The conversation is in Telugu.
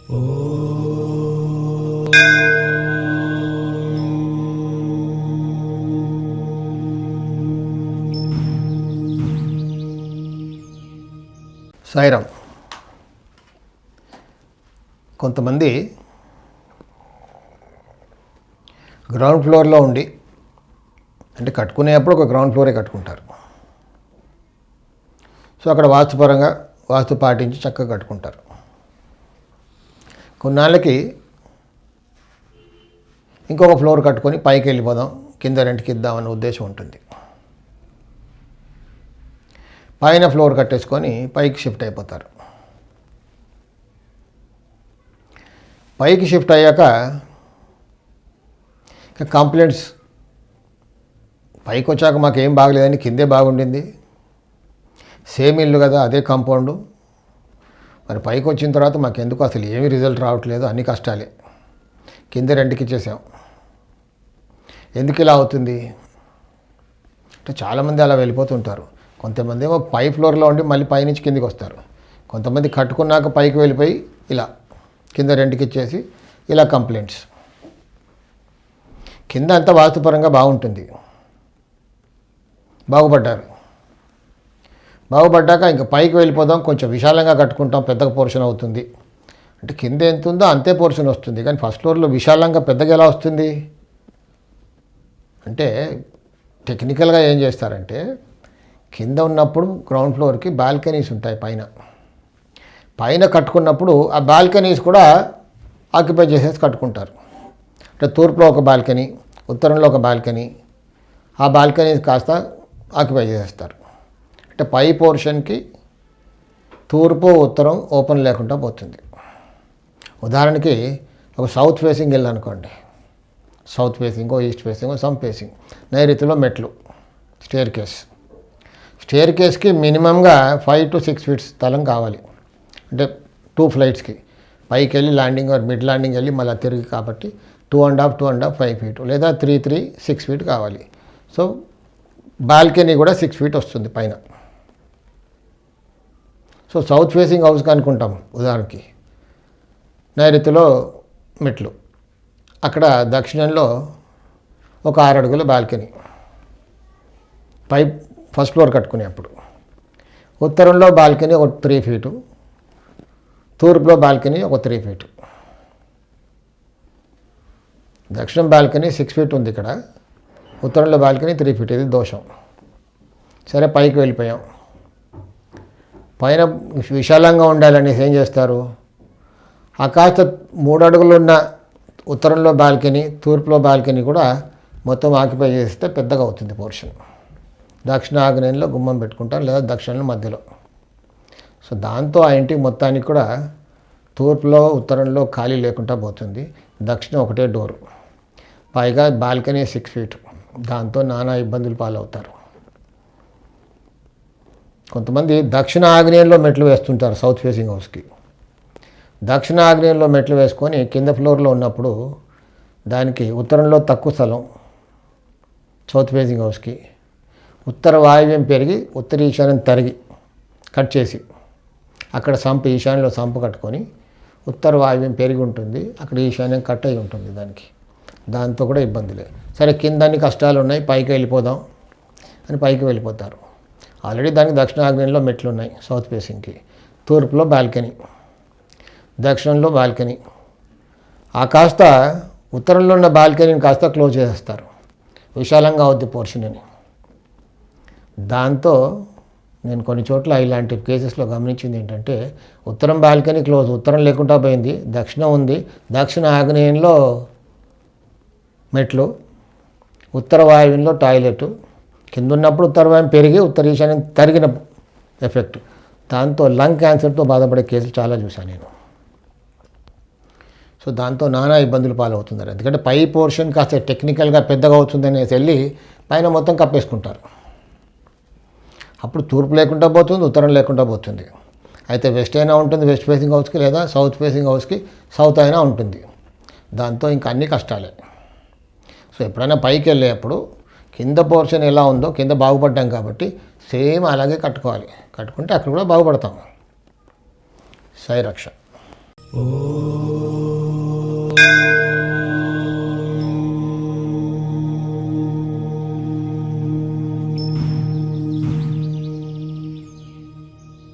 సాయిరామ్. కొంతమంది గ్రౌండ్ ఫ్లోర్లో ఉండి, అంటే కట్టుకునేప్పుడు ఒక గ్రౌండ్ ఫ్లోరే కట్టుకుంటారు. సో అక్కడ వాస్తుపరంగా వాస్తు పాటించి చక్కగా కట్టుకుంటారు. కొన్నాళ్ళకి ఇంకొక ఫ్లోర్ కట్టుకొని పైకి వెళ్ళిపోదాం, కింద రెంట్కి ఇద్దామనే ఉద్దేశం ఉంటుంది. పైన ఫ్లోర్ కట్టేసుకొని పైకి షిఫ్ట్ అయిపోతారు. పైకి షిఫ్ట్ అయ్యాక కంప్లైంట్స్, పైకి వచ్చాక మాకు ఏం బాగలేదని కిందే బాగుండింది, సేమ్ ఇల్లు కదా, అదే కాంపౌండు, మరి పైకి వచ్చిన తర్వాత మాకు ఎందుకు అసలు ఏమీ రిజల్ట్ రావట్లేదు, అన్ని కష్టాలే, కింద రెంట్కి ఇచ్చేసాం, ఎందుకు ఇలా అవుతుంది అంటే చాలామంది అలా వెళ్ళిపోతుంటారు. కొంతమంది ఏమో పై ఫ్లోర్లో ఉండి మళ్ళీ పైనుంచి కిందికి వస్తారు. కొంతమంది కట్టుకున్నాక పైకి వెళ్ళిపోయి ఇలా కింద రెంట్కి ఇచ్చేసి ఇలా కంప్లైంట్స్. కింద అంతా వాస్తుపరంగా బాగుంటుంది, బాగుపడ్డాక ఇంకా పైకి వెళ్ళిపోదాం, కొంచెం విశాలంగా కట్టుకుంటాం, పెద్దగా పోర్షన్ అవుతుంది అంటే కింద ఎంత ఉందో అంతే పోర్షన్ వస్తుంది. కానీ ఫస్ట్ ఫ్లోర్లో విశాలంగా పెద్దగా ఎలా వస్తుంది అంటే టెక్నికల్గా ఏం చేస్తారంటే, కింద ఉన్నప్పుడు గ్రౌండ్ ఫ్లోర్కి బాల్కనీస్ ఉంటాయి, పైన కట్టుకున్నప్పుడు ఆ బాల్కనీస్ కూడా ఆక్యుపై చేసేసి కట్టుకుంటారు. అంటే తూర్పులో ఒక బాల్కనీ, ఉత్తరంలో ఒక బాల్కనీ, ఆ బాల్కనీస్ కాస్త ఆక్యుపై చేసేస్తారు. అంటే పై పోర్షన్కి తూర్పు ఉత్తరం ఓపెన్ లేకుండా పోతుంది. ఉదాహరణకి ఒక సౌత్ ఫేసింగ్ ఇల్లు అనుకోండి, south facing, east facing, some facing, నైరుతిలో మెట్లు, స్టేర్ కేస్కి మినిమంగా 5 to 6 feet స్థలం కావాలి. అంటే 2 flights పైకి వెళ్ళి ల్యాండింగ్ మిడ్ ల్యాండింగ్ వెళ్ళి మళ్ళీ తిరిగి, కాబట్టి 2.5 5 feet లేదా 3 6 feet కావాలి. సో బాల్కనీ కూడా 6 feet వస్తుంది పైన. సో సౌత్ ఫేసింగ్ హౌస్కి అనుకుంటాం ఉదాహరణకి, నైరుతిలో మెట్లు, అక్కడ దక్షిణంలో ఒక 6 అడుగుల బాల్కనీ పై ఫస్ట్ ఫ్లోర్ కట్టుకునేప్పుడు, ఉత్తరంలో బాల్కనీ ఒక 3 feet, తూర్పులో బాల్కనీ ఒక 3 feet. దక్షిణం బాల్కనీ 6 feet ఉంది ఇక్కడ, ఉత్తరంలో బాల్కనీ 3 feet, ఇది దోషం. సరే పైకి వెళ్ళిపోయాం, పైన విశాలంగా ఉండాలనేసి ఏం చేస్తారు, ఆ కాస్త 3 అడుగులు ఉన్న ఉత్తరంలో బాల్కనీ, తూర్పులో బాల్కనీ కూడా మొత్తం ఆక్యుపై చేస్తే పెద్దగా అవుతుంది పోర్షన్. దక్షిణ ఆగ్నేయంలో గుమ్మం పెట్టుకుంటారు, లేదా దక్షిణంలో మధ్యలో. సో దాంతో ఆ ఇంటికి మొత్తానికి కూడా తూర్పులో ఉత్తరంలో ఖాళీ లేకుండా పోతుంది. దక్షిణం ఒకటే డోరు, పైగా బాల్కనీ 6 feet, దాంతో నానా ఇబ్బందులు పాలవుతారు. కొంతమంది దక్షిణ ఆగ్నేయంలో మెట్లు వేస్తుంటారు సౌత్ ఫేసింగ్ హౌస్కి. దక్షిణ ఆగ్నేయంలో మెట్లు వేసుకొని కింద ఫ్లోర్లో ఉన్నప్పుడు దానికి ఉత్తరంలో తక్కువ స్థలం సౌత్ ఫేసింగ్ హౌస్కి, ఉత్తర వాయువ్యం పెరిగి ఉత్తర ఈశాన్యం తరిగి కట్ చేసి అక్కడ సంపు, ఈశాన్యంలో సంపు కట్టుకొని ఉత్తర వాయువ్యం పెరిగి ఉంటుంది, అక్కడ ఈశాన్యం కట్ అయి ఉంటుంది దానికి, దాంతో కూడా ఇబ్బందులే. సరే కింద అన్ని కష్టాలు ఉన్నాయి, పైకి వెళ్ళిపోదాం అని పైకి వెళ్ళిపోతారు. ఆల్రెడీ దానికి దక్షిణాగ్నేయంలో మెట్లు ఉన్నాయి సౌత్ ఫేసింగ్కి, తూర్పులో బాల్కనీ, దక్షిణంలో బాల్కనీ, ఆ కాస్త ఉత్తరంలో ఉన్న బాల్కనీని కాస్త క్లోజ్ చేసేస్తారు, విశాలంగా అవుద్ది పోర్షన్ అని. దాంతో నేను కొన్ని చోట్ల ఇలాంటి కేసెస్లో గమనించింది ఏంటంటే, ఉత్తరం బాల్కనీ క్లోజ్, ఉత్తరం లేకుండా పోయింది, దక్షిణం ఉంది, దక్షిణ ఆగ్నేయంలో మెట్లు, ఉత్తర వాయువ్యంలో టాయిలెట్, కింద ఉన్నప్పుడు ఉత్తర వాయువ్యం పెరిగి ఉత్తర ఈశాన్యం తరిగిన ఎఫెక్ట్. దాంతో లంగ్ క్యాన్సర్తో బాధపడే కేసులు చాలా చూశాను నేను. సో దాంతో నానా ఇబ్బందులు పాలవుతున్నారు. ఎందుకంటే పై పోర్షన్ కాస్త టెక్నికల్గా పెద్దగా అవుతుందనేసి వెళ్ళి పైన మొత్తం కప్పేసుకుంటారు. అప్పుడు తూర్పు లేకుండా పోతుంది, ఉత్తరం లేకుండా పోతుంది. అయితే వెస్ట్ అయినా ఉంటుంది వెస్ట్ ఫేసింగ్ హౌస్కి, లేదా సౌత్ ఫేసింగ్ హౌస్కి సౌత్ అయినా ఉంటుంది. దాంతో ఇంకా అన్ని కష్టాలే. సో ఎప్పుడైనా పైకి వెళ్ళేప్పుడు కింద పోర్షన్ ఎలా ఉందో, కింద బాగుపడ్డాం కాబట్టి సేమ్ అలాగే కట్టుకోవాలి. కట్టుకుంటే అక్కడ కూడా బాగుపడతాం. సాయి రక్ష.